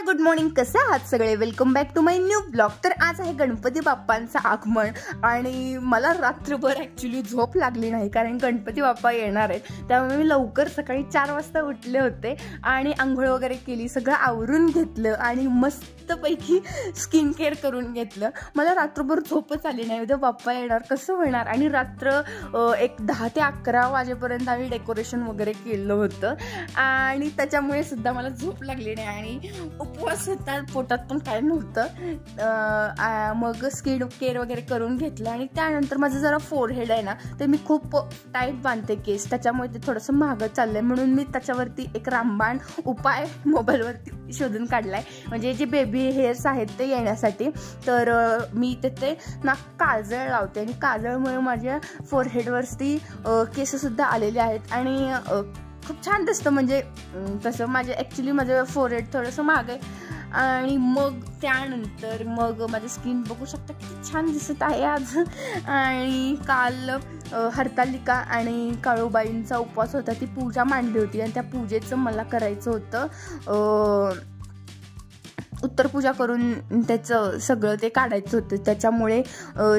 Good morning, कसे आहात सगळे? Welcome back to my new blog. तर आज आहे गणपती बाप्पांचं आगमन आणि मला रात्रभर ॲक्च्युली झोप लागली नाही कारण गणपती बाप्पा येणार आहेत. त्यामुळे मी लवकर सकाळी 4 वाजता उठले होते आणि आंघोळ वगैरे केली, सगळं आवरून घेतलं आणि मस्तपैकी स्किन केअर करून घेतलं. मला रात्रभर झोपच आली नाही. उद्या बाप्पा येणार, कसं होणार? आणि रात्र एक 10 ते 11 वाजेपर्यंत आम्ही डेकोरेशन वगैरे केलं होतं आणि त्याच्यामुळे सुद्धा मला झोप लागली नाही आणि उपवास होता, पोटात पण काय नव्हतं. मग स्किन केअर वगैरे करून घेतलं आणि त्यानंतर माझं जरा फोरहेड आहे ना, ते मी खूप टाईट बांधते केस, त्याच्यामुळे ते थोडंसं महागं चाललंय. म्हणून मी त्याच्यावरती एक रामबाण उपाय मोबाईलवरती शोधून काढलाय, म्हणजे जे बेबी हेअर्स आहेत ते येण्यासाठी. तर मी ते ना काजळ लावते आणि काजळमुळे माझ्या फोरहेडवरती केससुद्धा आलेले आहेत आणि खूप छान दिसतं. म्हणजे तसं ॲक्च्युली माझं फोरहेड थोडंसं महाग आहे. आणि मग त्यानंतर मग माझं स्किन बघू शकता किती छान दिसत आहे आज. आणि काल हरतालिका आणि काळूबाईंचा उपवास होता, ती पूजा मांडली होती आणि त्या पूजेचं मला करायचं होतं उत्तरपूजा करून त्याचं सगळं ते काढायचं होतं. त्याच्यामुळे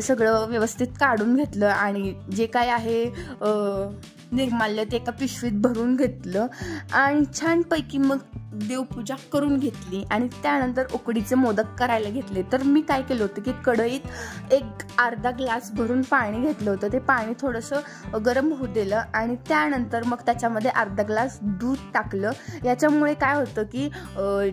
सगळं व्यवस्थित काढून घेतलं आणि जे काय आहे निर्माल्य ते एका पिशवीत भरून घेतलं आणि छानपैकी मग देवपूजा करून घेतली आणि त्यानंतर उकडीचे मोदक करायला घेतले. तर मी काय केलं होतं की कढईत एक अर्धा ग्लास भरून पाणी घेतलं होतं. ते पाणी थोडंसं गरम होऊ दिलं आणि त्यानंतर मग त्याच्यामध्ये अर्धा ग्लास दूध टाकलं. याच्यामुळे काय होतं की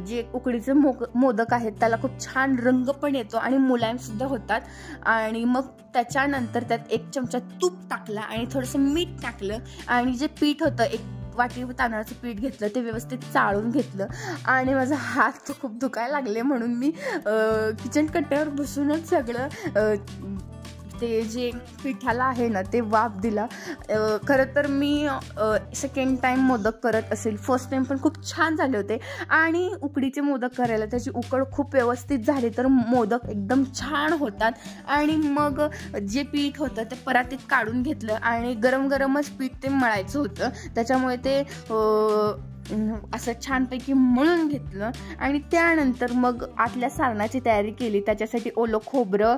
जे उकडीचे मोदक आहेत त्याला खूप छान रंग पण येतो आणि मुलायमसुद्धा होतात. आणि मग त्याच्यानंतर त्यात 1 चमचा तूप टाकला आणि थोडंसं मीठ टाकलं आणि जे पीठ होतं, 1 वाटी तांदळाचं पीठ घेतलं, ते व्यवस्थित चाळून घेतलं आणि माझा हात खूप दुखायला लागले म्हणून मी किचन कट्ट्यावर बसूनच सगळं ते जे पिठाला आहे ना ते वाफ दिला. खरं तर मी सेकंड टाईम मोदक करत असेल, फर्स्ट टाईम पण खूप छान झाले होते आणि उकडीचे मोदक करायला त्याची उकड खूप व्यवस्थित झाली तर मोदक एकदम छान होतात. आणि मग जे पीठ होतं ते परातीत काढून घेतलं आणि गरम गरमच पीठ ते मळायचं होतं, त्याच्यामुळे ते असं छानपैकी मळून घेतलं आणि त्यानंतर मग आतल्या सारणाची तयारी केली. त्याच्यासाठी ओलं खोबरं,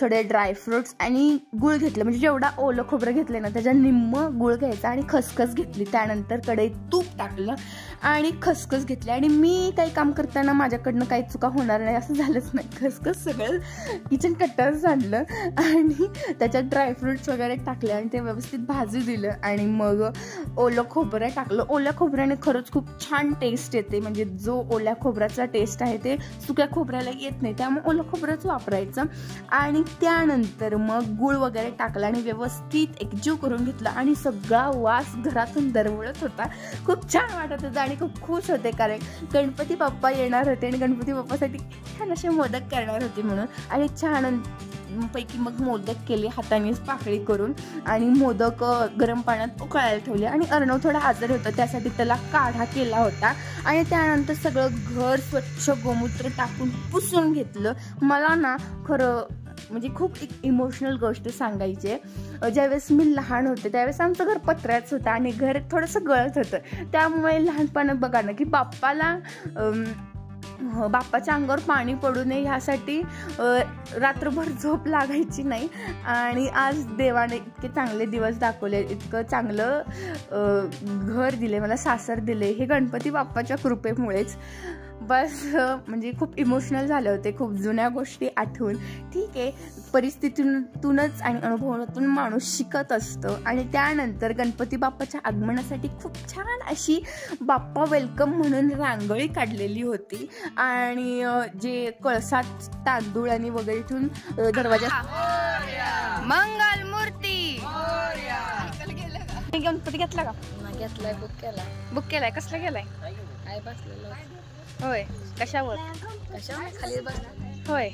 थोडे ड्रायफ्रुट्स आणि गुळ घेतलं. म्हणजे जेवढा ओलं खोबरं घेतलं ना त्याच्या निम्म गुळ घ्यायचा आणि खसखस घेतली. त्यानंतर कढईत तूप टाकलं आणि खसखस घेतली. आणि मी काही काम करताना माझ्याकडनं काही चुका होणार नाही असं झालंच नाही. खसखस सगळं किचन कट्ट्यावर आणलं आणि त्याच्यात ड्रायफ्रुट्स वगैरे टाकले आणि ते व्यवस्थित भाजू दिलं आणि मग ओलं खोबरं टाकलं. ओल्या खोबऱ्याने खरंच खूप छान टेस्ट येते. म्हणजे जो ओल्या खोबऱ्याचा टेस्ट आहे ते सुक्या खोबऱ्याला येत नाही, त्यामुळे ओलं खोबरंच वापरायचं. आणि त्यानंतर मग गूळ वगैरे टाकला आणि व्यवस्थित एकजीव करून घेतला आणि सगळा वास घरातून दरवळत होता. खूप छान वाटत होतं आणि खूप खुश होते कारण गणपती बाप्पा येणार होते आणि गणपती बाप्पासाठी छान असे मोदक करणार होते म्हणून. आणि छान पैकी मग मोदक केले हातानेच पाकळी करून आणि मोदक गरम पाण्यात उकळायला ठेवले. आणि अर्णव थोडा आजारी होता, त्यासाठी त्याला काढा केला होता. आणि त्यानंतर सगळं घर स्वच्छ गोमूत्र टाकून पुसून घेतलं. मला ना खरं म्हणजे खूप एक इमोशनल गोष्ट सांगायची आहे. ज्यावेळेस मी लहान होते त्यावेळेस आमचं घर पत्र्याचं होतं आणि घर थोडंसं गळत होतं, त्यामुळे लहानपणी बघा ना की बाप्पाच्या अंगावर पाणी पडू नये ह्यासाठी रात्रभर झोप लागायची नाही. आणि आज देवाने इतके चांगले दिवस दाखवले, इतकं चांगलं घर दिले मला, सासर दिले, हे गणपती बाप्पाच्या कृपेमुळेच. बस म्हणजे खूप इमोशनल झाले होते, खूप जुन्या गोष्टी आठवून. ठीक आहे, परिस्थितीतूनच आणि अनुभवातून माणूस शिकत असतो. आणि त्यानंतर गणपती बाप्पाच्या आगमनासाठी खूप छान अशी बाप्पा वेलकम म्हणून रांगोळी काढलेली होती आणि जे कळसात तांदूळ आणि वगैरे ठेवून दरवाजा मंगल मूर्ती गणपती घेतला का? घेतलाय, बुक केलाय. कसला गेलाय? काय बसलेलो. होय, कशावर? खाली बसला. होय.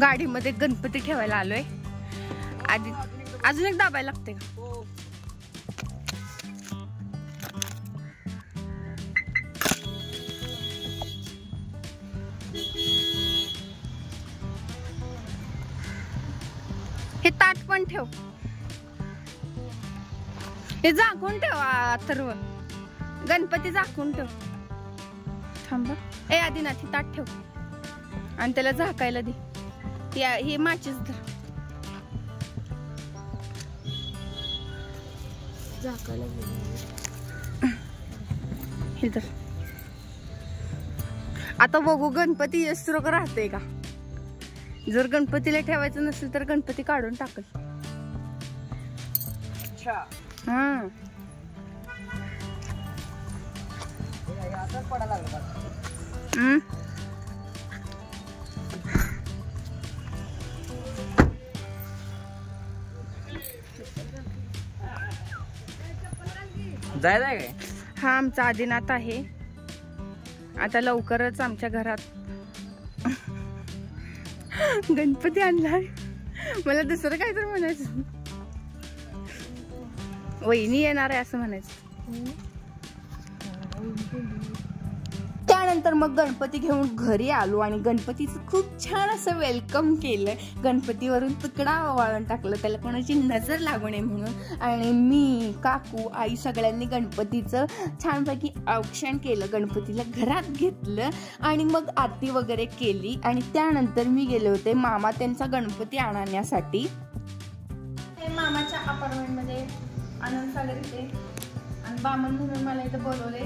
गाडीमध्ये गणपती ठेवायला आलोय. आधी अजून एक दाबायला लागते का? हे ताट पण ठेव, हे झाकून ठेव अथर्व. गणपती झाकून ठेव. थांब ए आदिनाथ, हे ताट ठेव आणि त्याला झाकायला दे. हे माचीस धर. झाकायला हे धर. आता बघू गणपती यस्रोक राहते का. जर गणपतीला ठेवायचं नसेल तर गणपती काढून टाकल. हा जायला काय? हा आमचा आदिनाथ आहे. आता लवकरच आमच्या घरात गणपती आणलाय. मला दुसरं काय तर म्हणायचं, वहिनी येणार आहे असं म्हणायचं. त्यानंतर मग गणपती घेऊन घरी आलो आणि गणपतीचं खूप छान असं वेलकम केलं. गणपतीवरून तुकडा वाळून टाकलं, त्याला कोणाची नजर लागू नये म्हणून. आणि मी, काकू, आई सगळ्यांनी गणपतीचं छानपैकी औक्षण केलं. गणपतीला घरात घेतलं आणि मग आरती वगैरे केली. आणि त्यानंतर मी गेले होते मामा त्यांचा गणपती आणण्यासाठी. मामाच्या अपार्टमेंटमध्ये आनंदसागर इथे आणि बामण म्हणून मला इथं बोलवले,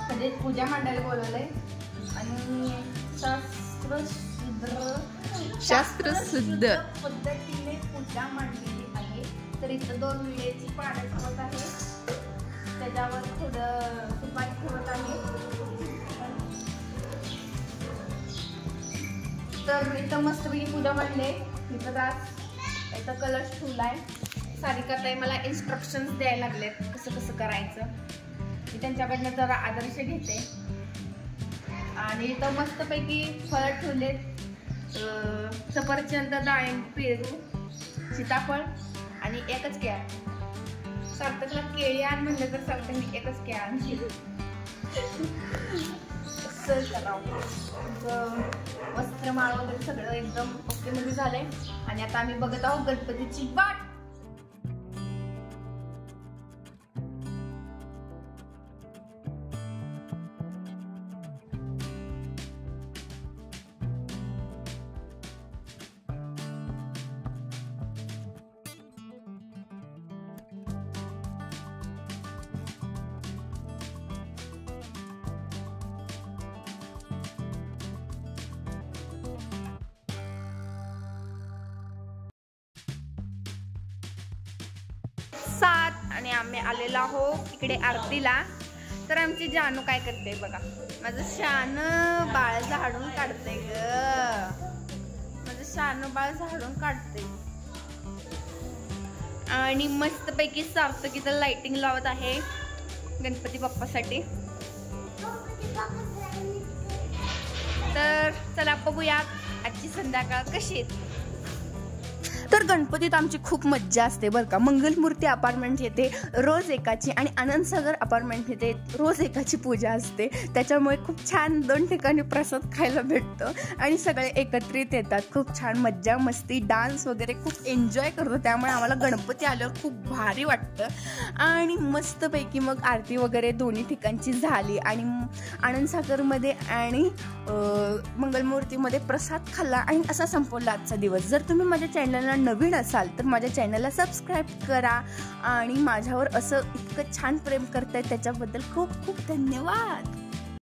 म्हणजे पूजा मांडायला बोलवलंय. आणि शास्त्रशुद्ध पद्धतीने पूजा मांडलेली आहे. तर इथं 2 विड्याची पानं ठेवत आहे, त्याच्यावर थोडं सुपारी ठेवत आहे. तर इथं मस्तपैकी पूजा मांडले. इथं दास, इथं कलश ठेवलाय. सारिकाताई मला इन्स्ट्रक्शन्स द्यायला लागलेत कसं कसं करायचं. मी त्यांच्याकडनं जरा आदर्श घेते. आणि इथं मस्तपैकी फळ ठेवलेत, सफरचंद, डाळिंब, पेरू, सीताफळ आणि एकच केळा. सार्थकला केळी आण म्हणलं तर सार्थकने एकच केळा आणली. वस्त्रमाळ वगैरे सगळं एकदम ओके मध्ये झालंय. आणि आता आम्ही बघत आहोत गणपतीची वाट. आणि आम्ही आलेलो आहोत इकडे आरतीला. तर आमची जानू काय करते बघा. माझं शान बाळ झाडून काढते ग. माझं शान बाळ झाडून काढते. आणि मस्तपैकी सार्थक इथं लाइटिंग लावत आहे गणपती बाप्पासाठी. तर चला बघूयात आजची संध्याकाळ कशी येते. तर गणपतीत आमची खूप मज्जा असते बरं का. मंगलमूर्ती अपार्टमेंट येते रोज एकाची आणि आनंदसागर अपार्टमेंट येते रोज एकाची पूजा असते. त्याच्यामुळे खूप छान 2 ठिकाणी प्रसाद खायला भेटतो आणि सगळे एकत्रित येतात. खूप छान मज्जा मस्ती, डान्स वगैरे खूप एन्जॉय करतो. त्यामुळे आम्हाला गणपती आल्यावर खूप भारी वाटतं. आणि मस्तपैकी मग आरती वगैरे दोन्ही ठिकाणची झाली आणि आनंदसागरमध्ये आणि मंगलमूर्तीमध्ये प्रसाद खाल्ला आणि असा संपवला आजचा दिवस. जर तुम्ही माझ्या चॅनलला नवीन असाल तर माझ्या चॅनलला सबस्क्राईब करा आणि माझ्यावर असं इतकं छान प्रेम करताय त्याच्याबद्दल खूप खूप धन्यवाद.